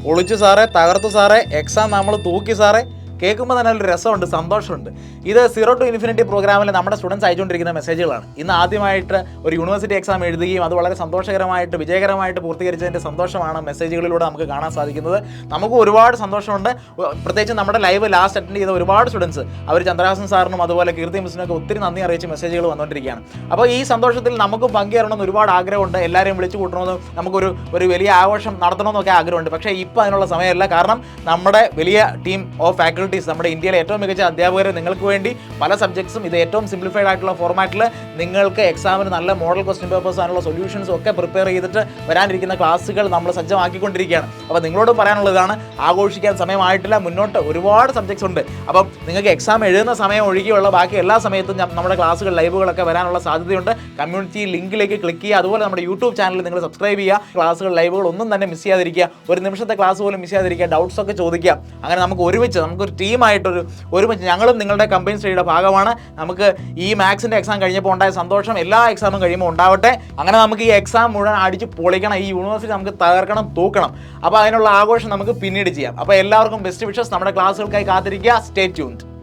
പൊളിച്ചു സാറേ, തകർത്തു സാറേ, എക്സാം നമ്മൾ തൂക്കി സാറേ. കേൾക്കുമ്പോൾ തന്നെ ഒരു രസമുണ്ട്, സന്തോഷമുണ്ട്. ഇത് 0 to Infinity പ്രോഗ്രാമിൽ നമ്മുടെ സ്റ്റുഡൻസ് അയച്ചുകൊണ്ടിരിക്കുന്ന മെസ്സേജുകളാണ്. ഇന്ന് ആദ്യമായിട്ട് ഒരു യൂണിവേഴ്സിറ്റി എക്സാം എഴുതുകയും അത് വളരെ സന്തോഷകരമായിട്ട് വിജയകരമായിട്ട് പൂർത്തീകരിച്ചതിൻ്റെ സന്തോഷമാണ് മെസ്സേജുകളിലൂടെ നമുക്ക് കാണാൻ സാധിക്കുന്നത്. നമുക്ക് ഒരുപാട് സന്തോഷമുണ്ട്. പ്രത്യേകിച്ച് നമ്മുടെ ലൈവ് ലാസ്റ്റ് അറ്റൻഡ് ചെയ്ത ഒരുപാട് സ്റ്റുഡൻസ് അവർ ചന്ദ്രഹാസൻ സാറിനും അതുപോലെ കീർത്തി മിസ്സിനൊക്കെ ഒത്തിരി നന്ദി അറിയിച്ച് മെസ്സേജുകൾ വന്നുകൊണ്ടിരിക്കുകയാണ്. അപ്പോൾ ഈ സന്തോഷത്തിൽ നമുക്ക് പങ്കുചേരണമെന്ന് ഒരുപാട് ആഗ്രഹമുണ്ട്. എല്ലാവരെയും വിളിച്ചു കൂട്ടണമെന്ന്, നമുക്കൊരു വലിയ ആഘോഷം നടത്തണമെന്നൊക്കെ ആഗ്രഹമുണ്ട്. പക്ഷേ ഇപ്പോൾ അതിനുള്ള സമയമല്ല. കാരണം നമ്മുടെ വലിയ ടീം ഓഫ് ഫാക്കൽറ്റീസ്, നമ്മുടെ ഇന്ത്യയിലെ ഏറ്റവും മികച്ച അധ്യാപകരെ നിങ്ങൾക്ക് വേണ്ടി പല സബ്ജക്ട്സും ഇത് ഏറ്റവും സിംപ്ലിഫൈഡ് ആയിട്ടുള്ള ഫോർമാറ്റിൽ നിങ്ങൾക്ക് എക്സാമിന് നല്ല മോഡൽ ക്വസ്റ്റ്യൻ പേപ്പേഴ്സ് ആണുള്ള സൊല്യൂഷൻസും ഒക്കെ പ്രിപ്പയർ ചെയ്തിട്ട് വരാനിരിക്കുന്ന ക്ലാസ്സുകൾ നമ്മൾ സജ്ജമാക്കിക്കൊണ്ടിരിക്കുകയാണ്. അപ്പോൾ നിങ്ങളോട് പറയാനുള്ളതാണ്, ആഘോഷിക്കാൻ സമയമായിട്ടില്ല. മുന്നോട്ട് ഒരുപാട് സബ്ജക്ട്സ് ഉണ്ട്. അപ്പം നിങ്ങൾക്ക് എക്സാം എഴുതുന്ന സമയം ഒഴികെയുള്ള ബാക്കി എല്ലാ സമയത്തും നമ്മുടെ ക്ലാസ്സുകൾ ലൈവുകളൊക്കെ വരാനുള്ള സാധ്യതയുണ്ട്. കമ്മ്യൂണിറ്റി ലിങ്കിലേക്ക് ക്ലിക്ക് ചെയ്യുക. അതുപോലെ നമ്മുടെ യൂട്യൂബ് ചാനൽ നിങ്ങൾ സബ്സ്ക്രൈബ് ചെയ്യുക. ക്ലാസ്സുകൾ ലൈവുകൾ ഒന്നും തന്നെ മിസ് ചെയ്യാതിരിക്കുക. ഒരു നിമിഷത്തെ ക്ലാസ് പോലും മിസ് ചെയ്യാതിരിക്കുക. ഡൗട്ട്സ് ഒക്കെ ചോദിക്കുക. അങ്ങനെ നമുക്കൊരു ടീമായിട്ടൊരു ഒരുമിച്ച് ഞങ്ങളും നിങ്ങളുടെ കമ്പൈൻ സ്റ്റഡിയുടെ ഭാഗമാണ്. നമുക്ക് ഈ മാത്സിൻ്റെ എക്സാം കഴിഞ്ഞപ്പോൾ ഉണ്ടായ സന്തോഷം എല്ലാ എക്സാമും കഴിയുമ്പോൾ ഉണ്ടാവട്ടെ. അങ്ങനെ നമുക്ക് ഈ എക്സാം മുഴുവൻ അടിച്ച് പൊളിക്കണം. ഈ യൂണിവേഴ്സിറ്റി നമുക്ക് തകർക്കണം, തൂക്കണം. അപ്പോൾ അതിനുള്ള ആഘോഷം നമുക്ക് പിന്നീട് ചെയ്യാം. അപ്പോൾ എല്ലാവർക്കും ബെസ്റ്റ് വിഷസ്. നമ്മുടെ ക്ലാസ്സുകൾക്കായി കാത്തിരിക്കുക. Stay tuned.